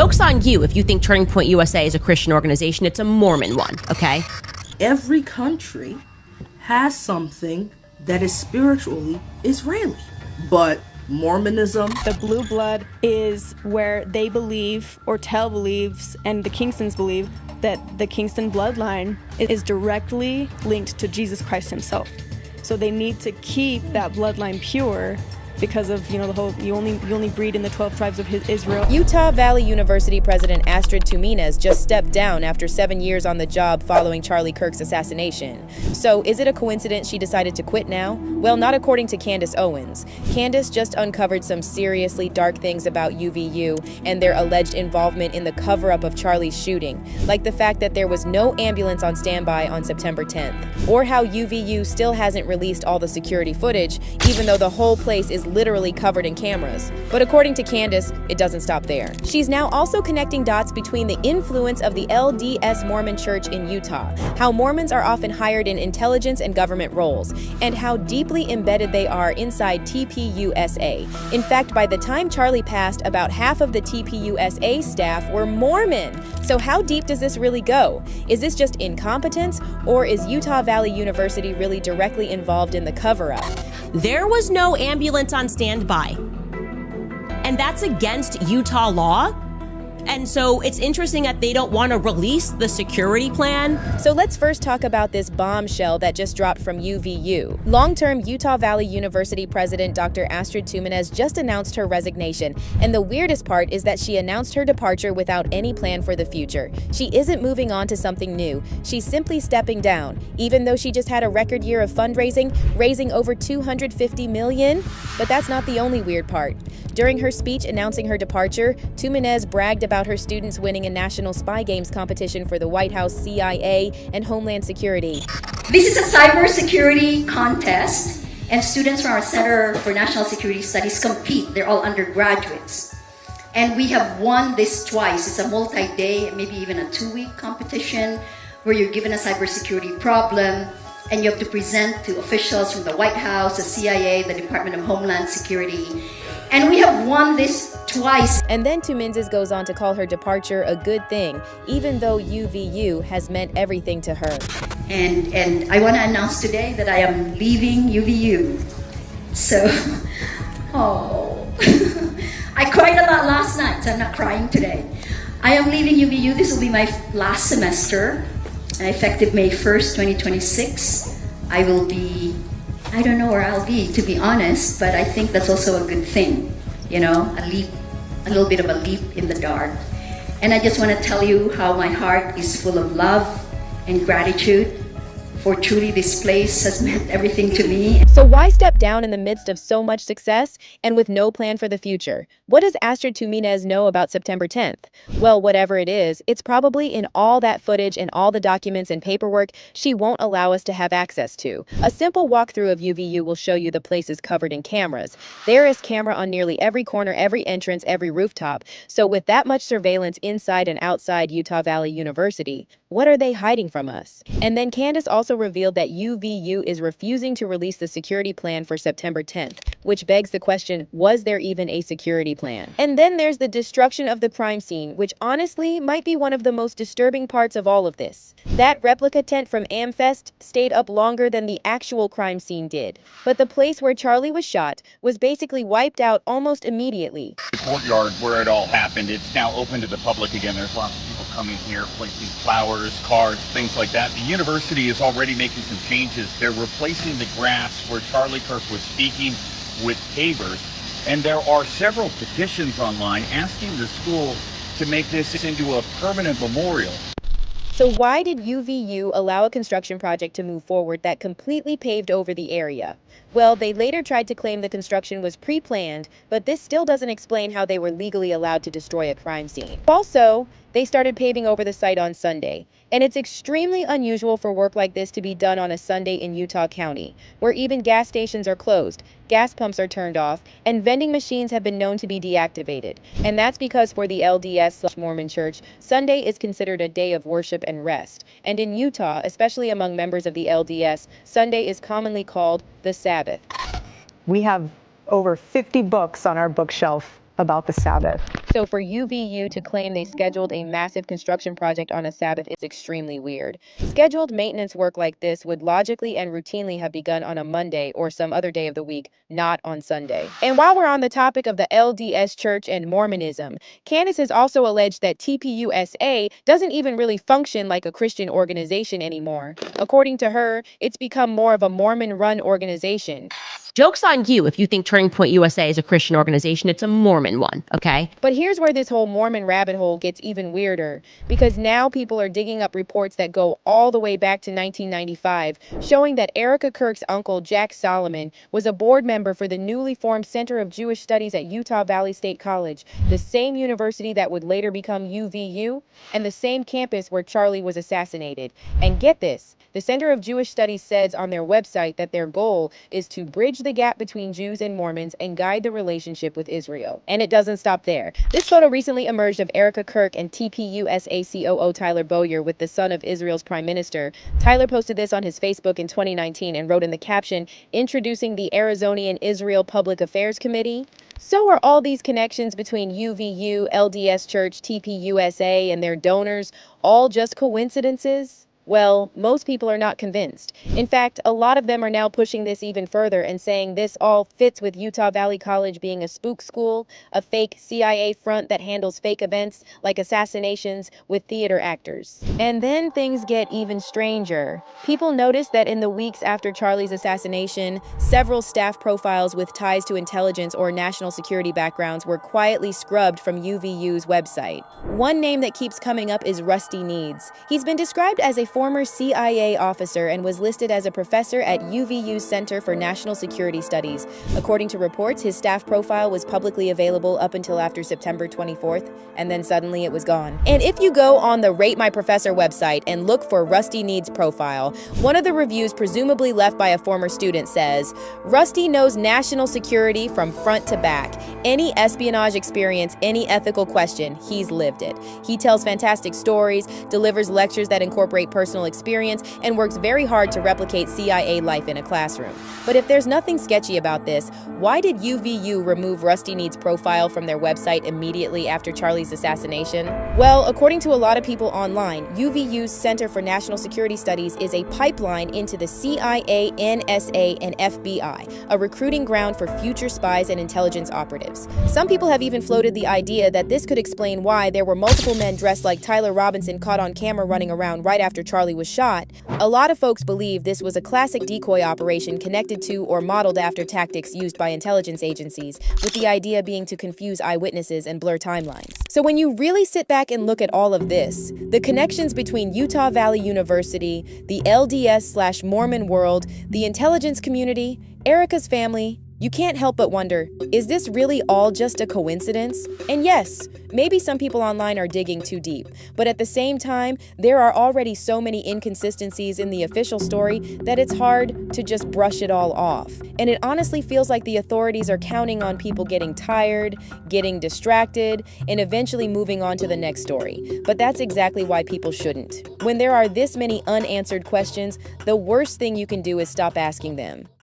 joke's on you if you think Turning Point USA is a Christian organization. It's a Mormon one, okay? Every country has something that is spiritually Israeli. But Mormonism, the blue blood, is where they believe, or Tell believes, and the Kingstons believe, that the Kingston bloodline is directly linked to Jesus Christ himself. So they need to keep that bloodline pure because of, the whole, you only breed in the 12 tribes of Israel. Utah Valley University President Astrid Tuminez just stepped down after 7 years on the job following Charlie Kirk's assassination. So is it a coincidence she decided to quit now? Well, not according to Candace Owens. Candace just uncovered some seriously dark things about UVU and their alleged involvement in the cover-up of Charlie's shooting, like the fact that there was no ambulance on standby on September 10th, or how UVU still hasn't released all the security footage, even though the whole place is literally covered in cameras. But according to Candace, it doesn't stop there. She's now also connecting dots between the influence of the LDS Mormon Church in Utah, how Mormons are often hired in intelligence and government roles, and how deeply embedded they are inside TPUSA. In fact, by the time Charlie passed, about half of the TPUSA staff were Mormon. So how deep does this really go? Is this just incompetence, or is Utah Valley University really directly involved in the cover-up? There was no ambulance on standby. And that's against Utah law. And so it's interesting that they don't want to release the security plan. So let's first talk about this bombshell that just dropped from UVU. Long-term Utah Valley University President Dr. Astrid Tuminez just announced her resignation. And the weirdest part is that she announced her departure without any plan for the future. She isn't moving on to something new. She's simply stepping down, even though she just had a record year of fundraising, raising over $250 million. But that's not the only weird part. During her speech announcing her departure, Tuminez bragged about her students winning a national spy games competition for the White House, CIA, and Homeland Security. This is a cybersecurity contest, and students from our Center for National Security Studies compete. They're all undergraduates. And we have won this twice. It's a multi-day, maybe even a 2-week competition where you're given a cybersecurity problem and you have to present to officials from the White House, the CIA, the Department of Homeland Security. And we have won this twice. And then Tuminez goes on to call her departure a good thing, even though UVU has meant everything to her. And I want to announce today that I am leaving UVU. So, I cried a lot last night, so I'm not crying today. I am leaving UVU. This will be my last semester. Effective May 1st, 2026. I will be, I don't know where I'll be, to be honest, but I think that's also a good thing. A little bit of a leap in the dark. And I just want to tell you how my heart is full of love and gratitude, for truly this place has meant everything to me. So why step down in the midst of so much success and with no plan for the future? What does Astrid Tuminez know about September 10th? Well, whatever it is, it's probably in all that footage and all the documents and paperwork she won't allow us to have access to. A simple walkthrough of UVU will show you the place is covered in cameras. There is camera on nearly every corner, every entrance, every rooftop. So with that much surveillance inside and outside Utah Valley University, what are they hiding from us? And then Candace also revealed that UVU is refusing to release the security plan for September 10th, which begs the question, was there even a security plan? And then there's the destruction of the crime scene, which honestly might be one of the most disturbing parts of all of this. That replica tent from AmFest stayed up longer than the actual crime scene did. But the place where Charlie was shot was basically wiped out almost immediately. The courtyard where it all happened, it's now open to the public again. There's lots of people coming here, placing flowers, cards, things like that. The university is already making some changes. They're replacing the grass where Charlie Kirk was speaking with pavers. And there are several petitions online asking the school to make this into a permanent memorial. So why did UVU allow a construction project to move forward that completely paved over the area? Well, they later tried to claim the construction was pre-planned, but this still doesn't explain how they were legally allowed to destroy a crime scene. Also, they started paving over the site on Sunday, and it's extremely unusual for work like this to be done on a Sunday in Utah County, where even gas stations are closed, gas pumps are turned off, and vending machines have been known to be deactivated. And that's because for the LDS/Mormon Church, Sunday is considered a day of worship and rest. And in Utah, especially among members of the LDS, Sunday is commonly called the Sabbath. We have over 50 books on our bookshelf about the Sabbath. So for UVU to claim they scheduled a massive construction project on a Sabbath is extremely weird. Scheduled maintenance work like this would logically and routinely have begun on a Monday or some other day of the week, not on Sunday. And while we're on the topic of the LDS Church and Mormonism, Candace has also alleged that TPUSA doesn't even really function like a Christian organization anymore. According to her, it's become more of a Mormon-run organization. Joke's on you if you think Turning Point USA is a Christian organization. It's a Mormon one, okay? But here's where this whole Mormon rabbit hole gets even weirder, because now people are digging up reports that go all the way back to 1995, showing that Erica Kirk's uncle, Jack Solomon, was a board member for the newly formed Center of Jewish Studies at Utah Valley State College, the same university that would later become UVU, and the same campus where Charlie was assassinated. And get this, the Center of Jewish Studies says on their website that their goal is to bridge the gap between Jews and Mormons and guide the relationship with Israel. And it doesn't stop there. This photo recently emerged of Erica Kirk and TPUSA COO Tyler Bowyer with the son of Israel's prime minister. Tyler posted this on his Facebook in 2019 and wrote in the caption, "Introducing the Arizonian Israel Public Affairs Committee." So are all these connections between UVU, LDS Church, TPUSA, and their donors all just coincidences? Well, most people are not convinced. In fact, a lot of them are now pushing this even further and saying this all fits with Utah Valley College being a spook school, a fake CIA front that handles fake events like assassinations with theater actors. And then things get even stranger. People noticed that in the weeks after Charlie's assassination, several staff profiles with ties to intelligence or national security backgrounds were quietly scrubbed from UVU's website. One name that keeps coming up is Rusty Needs. He's been described as a former CIA officer and was listed as a professor at UVU's Center for National Security Studies. According to reports, his staff profile was publicly available up until after September 24th, and then suddenly it was gone. And if you go on the Rate My Professor website and look for Rusty Needs profile, one of the reviews presumably left by a former student says, "Rusty knows national security from front to back. Any espionage experience, any ethical question, he's lived it. He tells fantastic stories, delivers lectures that incorporate personal experience, and works very hard to replicate CIA life in a classroom." But if there's nothing sketchy about this, why did UVU remove Rusty Needs' profile from their website immediately after Charlie's assassination? Well, according to a lot of people online, UVU's Center for National Security Studies is a pipeline into the CIA, NSA, and FBI, a recruiting ground for future spies and intelligence operatives. Some people have even floated the idea that this could explain why there were multiple men dressed like Tyler Robinson caught on camera running around right after Charlie was shot. A lot of folks believe this was a classic decoy operation connected to or modeled after tactics used by intelligence agencies, with the idea being to confuse eyewitnesses and blur timelines. So when you really sit back and look at all of this, the connections between Utah Valley University, the LDS/Mormon world, the intelligence community, Erica's family, you can't help but wonder, is this really all just a coincidence? And yes, maybe some people online are digging too deep, but at the same time, there are already so many inconsistencies in the official story that it's hard to just brush it all off. And it honestly feels like the authorities are counting on people getting tired, getting distracted, and eventually moving on to the next story. But that's exactly why people shouldn't. When there are this many unanswered questions, the worst thing you can do is stop asking them.